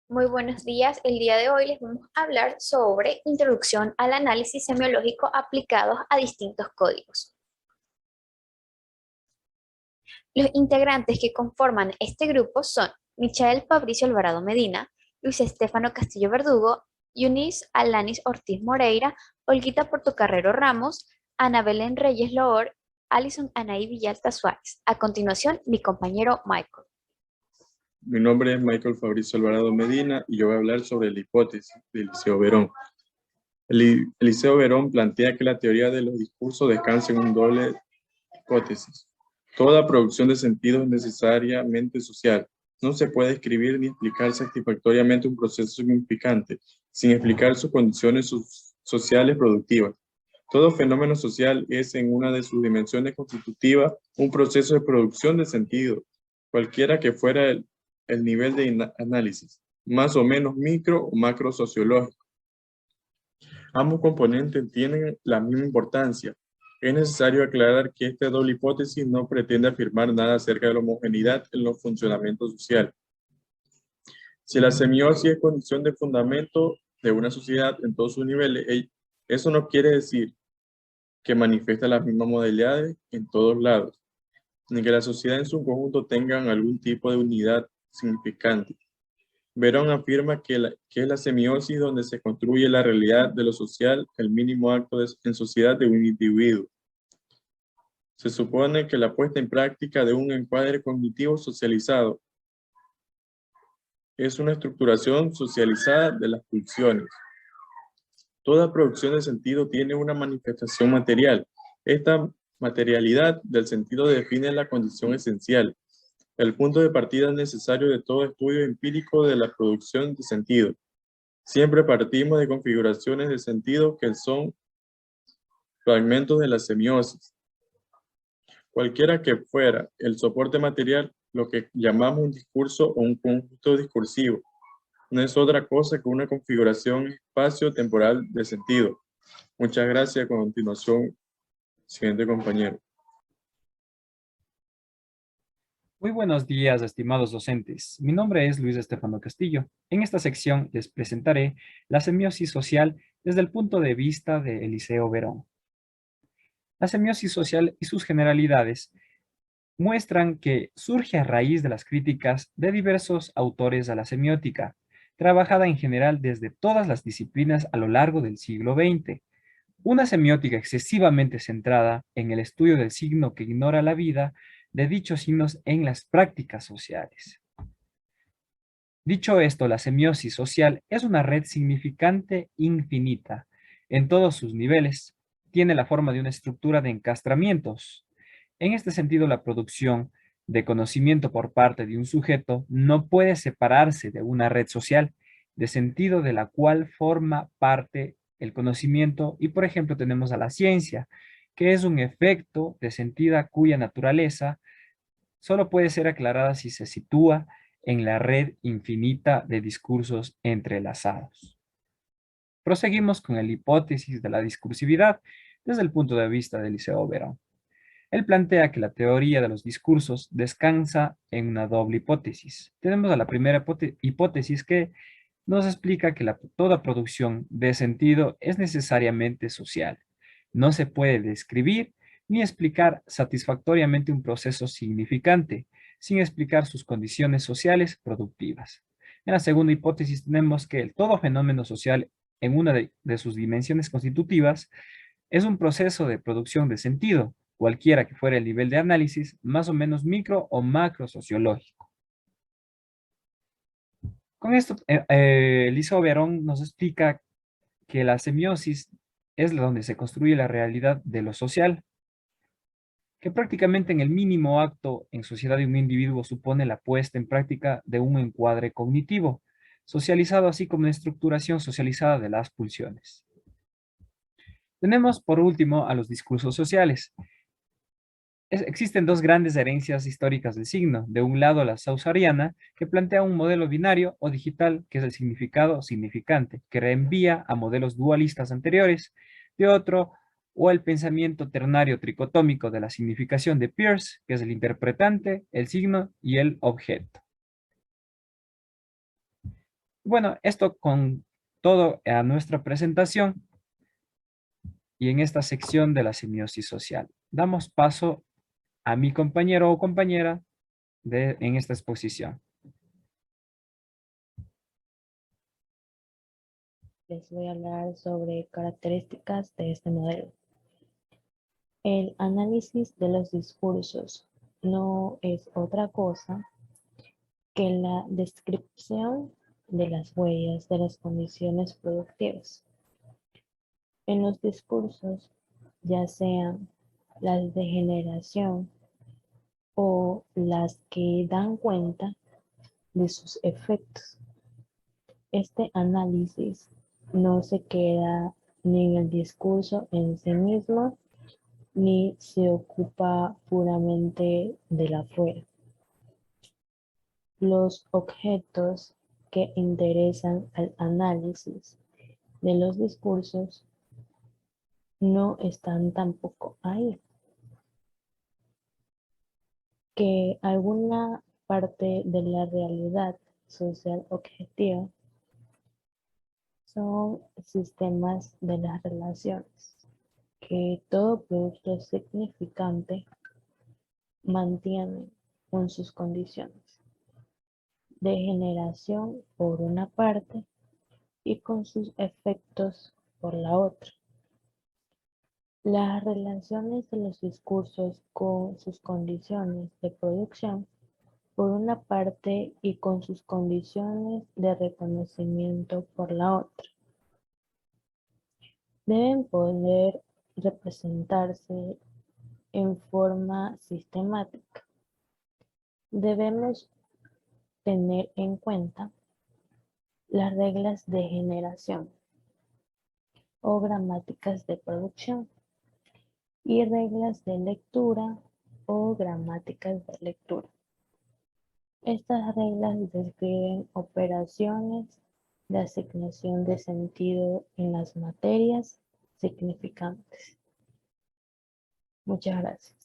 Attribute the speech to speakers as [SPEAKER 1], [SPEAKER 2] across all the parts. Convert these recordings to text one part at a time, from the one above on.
[SPEAKER 1] Muy buenos días. El día de hoy les vamos a hablar sobre introducción al análisis semiológico aplicados a distintos códigos. Los integrantes que conforman este grupo son Michael Fabricio Alvarado Medina, Luis Estefano Castillo Verdugo, Eunice Alanis Ortiz Moreira, Olguita Portocarrero Ramos, Ana Belén Reyes Loor, Alison Anaí Villalta Suárez. A continuación, mi compañero Michael.
[SPEAKER 2] Mi nombre es Michael Fabricio Alvarado Medina y yo voy a hablar sobre la hipótesis de Eliseo Verón. Eliseo Verón plantea que la teoría de los discursos descansa en un doble hipótesis. Toda producción de sentido es necesariamente social. No se puede escribir ni explicar satisfactoriamente un proceso significante sin explicar sus condiciones sociales productivas. Todo fenómeno social es en una de sus dimensiones constitutivas un proceso de producción de sentido, cualquiera que fuera el nivel de análisis, más o menos micro o macro sociológico. Ambos componentes tienen la misma importancia. Es necesario aclarar que esta doble hipótesis no pretende afirmar nada acerca de la homogeneidad en los funcionamientos sociales. Si la semiosis es condición de fundamento de una sociedad en todos sus niveles, eso no quiere decir que manifiesta las mismas modalidades en todos lados, ni que la sociedad en su conjunto tengan algún tipo de unidad significante. Verón afirma que es la semiosis donde se construye la realidad de lo social, el mínimo acto en sociedad de un individuo. Se supone que la puesta en práctica de un encuadre cognitivo socializado es una estructuración socializada de las pulsiones. Toda producción de sentido tiene una manifestación material. Esta materialidad del sentido define la condición esencial, el punto de partida necesario de todo estudio empírico de la producción de sentido. Siempre partimos de configuraciones de sentido que son fragmentos de la semiosis. Cualquiera que fuera el soporte material, lo que llamamos un discurso o un conjunto discursivo, no es otra cosa que una configuración espacio-temporal de sentido. Muchas gracias. A continuación, siguiente compañero.
[SPEAKER 3] Muy buenos días, estimados docentes. Mi nombre es Luis Estefano Castillo. En esta sección les presentaré la semiosis social desde el punto de vista de Eliseo Verón. La semiosis social y sus generalidades muestran que surge a raíz de las críticas de diversos autores a la semiótica, trabajada en general desde todas las disciplinas a lo largo del siglo XX. Una semiótica excesivamente centrada en el estudio del signo que ignora la vida de dichos signos en las prácticas sociales. Dicho esto, la semiosis social es una red significante infinita en todos sus niveles. Tiene la forma de una estructura de encastramientos. En este sentido, la producción de conocimiento por parte de un sujeto no puede separarse de una red social, de sentido de la cual forma parte el conocimiento. Y, por ejemplo, tenemos a la ciencia, que es un efecto de sentido cuya naturaleza solo puede ser aclarada si se sitúa en la red infinita de discursos entrelazados. Proseguimos con la hipótesis de la discursividad desde el punto de vista de Eliseo Verón. Él plantea que la teoría de los discursos descansa en una doble hipótesis. Tenemos a la primera hipótesis que nos explica que toda producción de sentido es necesariamente social. No se puede describir ni explicar satisfactoriamente un proceso significante sin explicar sus condiciones sociales productivas. En la segunda hipótesis tenemos que todo fenómeno social en una de sus dimensiones constitutivas es un proceso de producción de sentido, cualquiera que fuera el nivel de análisis, más o menos micro o macro sociológico. Con esto, Eliseo Verón nos explica que la semiosis es donde se construye la realidad de lo social, que prácticamente en el mínimo acto en sociedad de un individuo supone la puesta en práctica de un encuadre cognitivo, socializado así como la estructuración socializada de las pulsiones. Tenemos por último a los discursos sociales. Existen dos grandes herencias históricas del signo. De un lado, la sausariana, que plantea un modelo binario o digital, que es el significado significante, que reenvía a modelos dualistas anteriores. De otro, o el pensamiento ternario tricotómico de la significación de Peirce, que es el interpretante, el signo y el objeto. Bueno, esto con todo a nuestra presentación y en esta sección de la semiosis social. Damos paso a mi compañero o compañera en esta exposición.
[SPEAKER 4] Les voy a hablar sobre características de este modelo. El análisis de los discursos no es otra cosa que la descripción de las huellas de las condiciones productivas. En los discursos, ya sean las de generación o las que dan cuenta de sus efectos. Este análisis no se queda ni en el discurso en sí mismo, ni se ocupa puramente de la afuera. Los objetos que interesan al análisis de los discursos no están tampoco ahí. Que alguna parte de la realidad social objetiva son sistemas de las relaciones que todo producto significante mantiene con sus condiciones de generación por una parte y con sus efectos por la otra. Las relaciones de los discursos con sus condiciones de producción por una parte y con sus condiciones de reconocimiento por la otra. Deben poder representarse en forma sistemática. Debemos tener en cuenta las reglas de generación o gramáticas de producción y reglas de lectura o gramáticas de lectura. Estas reglas describen operaciones de asignación de sentido en las materias significantes. Muchas gracias.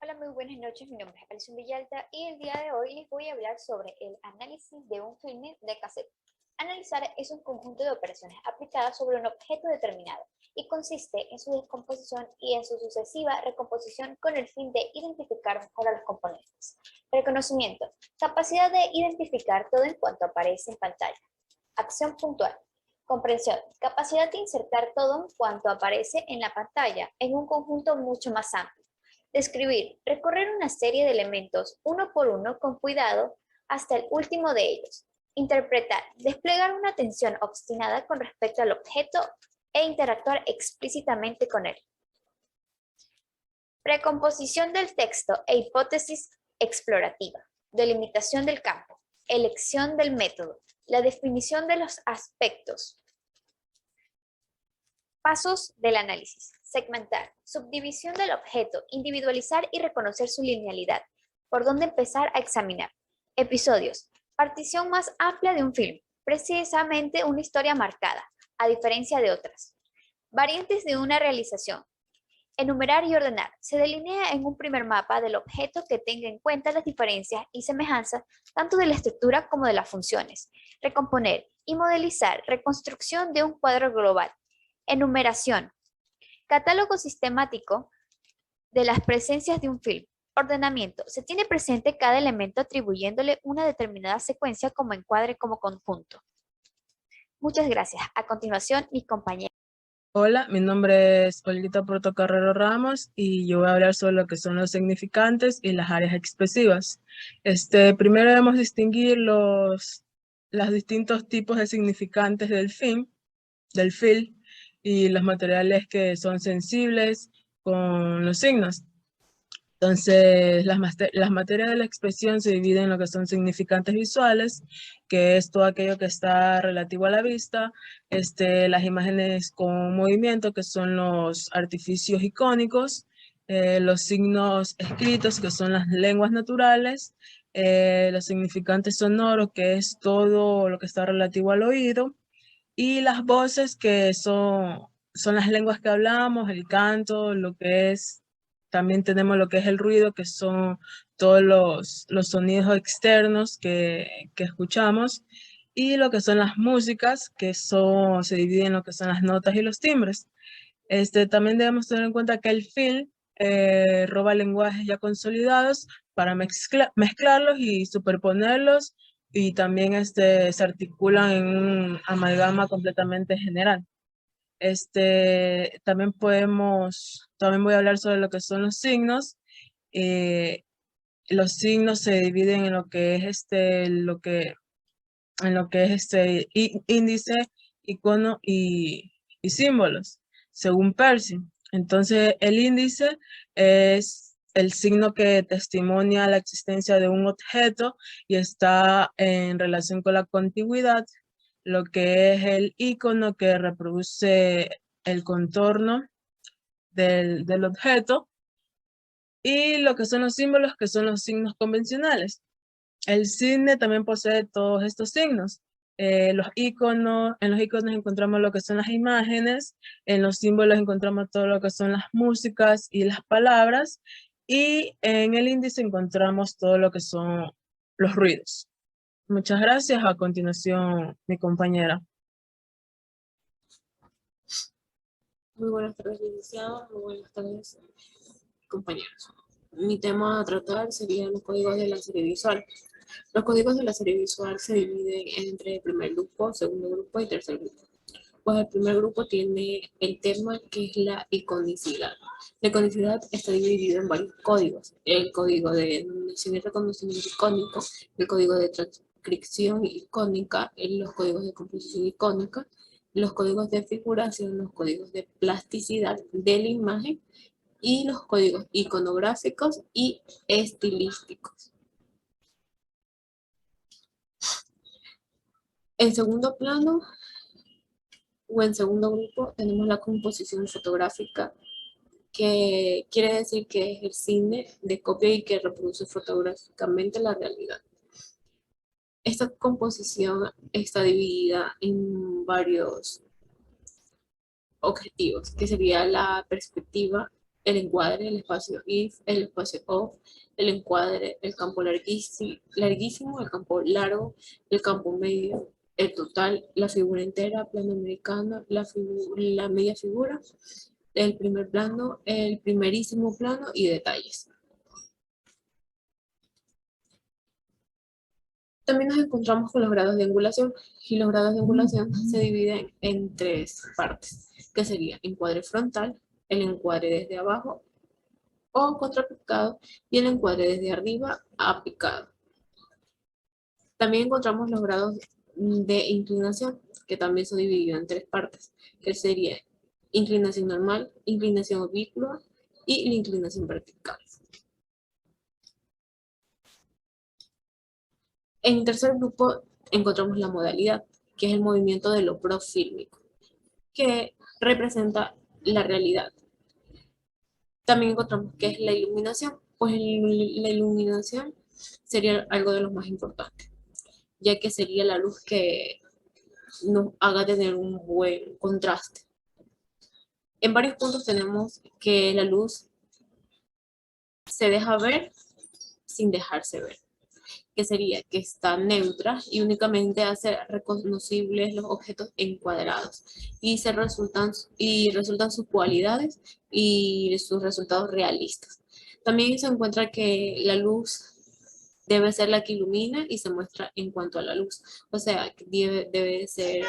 [SPEAKER 1] Hola, muy buenas noches. Mi nombre es Alison Villalta y el día de hoy les voy a hablar sobre el análisis de un filme de cassette. Analizar es un conjunto de operaciones aplicadas sobre un objeto determinado y consiste en su descomposición y en su sucesiva recomposición con el fin de identificar mejor a los componentes. Reconocimiento: capacidad de identificar todo en cuanto aparece en pantalla. Acción puntual: comprensión: capacidad de insertar todo en cuanto aparece en la pantalla en un conjunto mucho más amplio. Describir: recorrer una serie de elementos uno por uno con cuidado hasta el último de ellos. Interpretar: desplegar una atención obstinada con respecto al objeto e interactuar explícitamente con él. Precomposición del texto e hipótesis explorativa. Delimitación del campo. Elección del método. La definición de los aspectos. Pasos del análisis: segmentar, subdivisión del objeto, individualizar y reconocer su linealidad. ¿Por dónde empezar a examinar? Episodios: partición más amplia de un film, precisamente una historia marcada, a diferencia de otras. Variantes de una realización: enumerar y ordenar. Se delinea en un primer mapa del objeto que tenga en cuenta las diferencias y semejanzas tanto de la estructura como de las funciones. Recomponer y modelizar. Reconstrucción de un cuadro global. Enumeración: catálogo sistemático de las presencias de un film. Ordenamiento: se tiene presente cada elemento atribuyéndole una determinada secuencia como encuadre como conjunto. Muchas gracias. A continuación, mis compañeros.
[SPEAKER 5] Hola, mi nombre es Olguita Portocarrero Ramos y yo voy a hablar sobre lo que son los significantes y las áreas expresivas. Primero debemos distinguir los distintos tipos de significantes del film y los materiales que son sensibles con los signos. Entonces, las materias de la expresión se dividen en lo que son significantes visuales, que es todo aquello que está relativo a la vista, las imágenes con movimiento, que son los artificios icónicos, los signos escritos, que son las lenguas naturales, los significantes sonoros, que es todo lo que está relativo al oído, y las voces, que son las lenguas que hablamos, el canto, lo que es También tenemos lo que es el ruido, que son todos los sonidos externos que escuchamos. Y lo que son las músicas, se dividen en lo que son las notas y los timbres. También debemos tener en cuenta que el film roba lenguajes ya consolidados para mezclarlos y superponerlos, y también se articulan en un amalgama completamente general. También voy a hablar sobre lo que son los signos. Eh, los signos se dividen en lo que es índice, icono y símbolos, según Percy. Entonces, el índice es el signo que testimonia la existencia de un objeto y está en relación con la contigüidad. Lo que es el icono, que reproduce el contorno del objeto, y lo que son los símbolos, que son los signos convencionales. El cine también posee todos estos signos. En los iconos encontramos lo que son las imágenes, en los símbolos encontramos todo lo que son las músicas y las palabras, y en el índice encontramos todo lo que son los ruidos. Muchas gracias. A continuación, mi compañera.
[SPEAKER 6] Muy buenas tardes, licenciado. Muy buenas tardes, compañeros. Mi tema a tratar serían los códigos de la serie visual. Los códigos de la serie visual se dividen entre primer grupo, segundo grupo y tercer grupo. Pues el primer grupo tiene el tema, que es la iconicidad. La iconicidad está dividida en varios códigos: el código de denominación y reconocimiento icónico, el código de transcripción icónica, los códigos de composición icónica, los códigos de figuración, los códigos de plasticidad de la imagen y los códigos iconográficos y estilísticos. En segundo plano o en segundo grupo tenemos la composición fotográfica, que quiere decir que es el cine de copia y que reproduce fotográficamente la realidad. Esta composición está dividida en varios objetivos, que sería la perspectiva, el encuadre, el espacio if, el espacio off, el encuadre, el campo larguísimo, el campo largo, el campo medio, el total, la figura entera, plano americano, la media figura, el primer plano, el primerísimo plano y detalles. También nos encontramos con los grados de angulación, y los grados de angulación se dividen en tres partes, que sería encuadre frontal, el encuadre desde abajo o contrapicado y el encuadre desde arriba a picado. También encontramos los grados de inclinación, que también son divididos en tres partes, que sería inclinación normal, inclinación oblicua y la inclinación vertical. En el tercer grupo encontramos la modalidad, que es el movimiento de lo profílmico, que representa la realidad. También encontramos que es la iluminación, pues la iluminación sería algo de lo más importante, ya que sería la luz que nos haga tener un buen contraste. En varios puntos tenemos que la luz se deja ver sin dejarse ver, que sería que está neutra y únicamente hace reconocibles los objetos encuadrados y resultan sus cualidades y sus resultados realistas. También se encuentra que la luz debe ser la que ilumina y se muestra en cuanto a la luz, o sea, que debe ser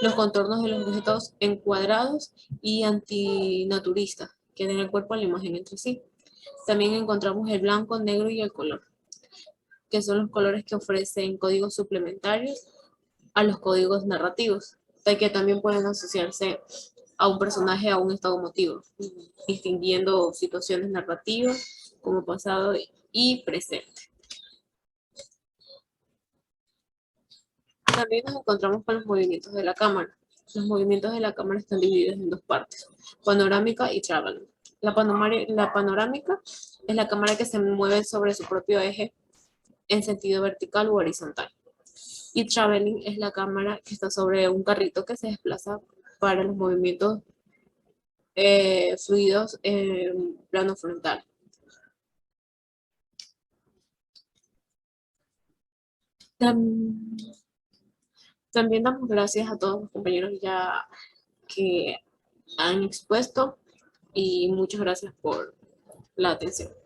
[SPEAKER 6] los contornos de los objetos encuadrados y antinaturistas, que den el cuerpo a la imagen entre sí. También encontramos el blanco, negro y el color, que son los colores que ofrecen códigos suplementarios a los códigos narrativos, ya que también pueden asociarse a un personaje, a un estado emotivo, distinguiendo situaciones narrativas como pasado y presente. También nos encontramos con los movimientos de la cámara. Los movimientos de la cámara están divididos en dos partes: panorámica y traveling. La panorámica es la cámara que se mueve sobre su propio eje en sentido vertical u horizontal. Y traveling es la cámara que está sobre un carrito que se desplaza para los movimientos fluidos en plano frontal. También damos gracias a todos los compañeros ya que han expuesto y muchas gracias por la atención.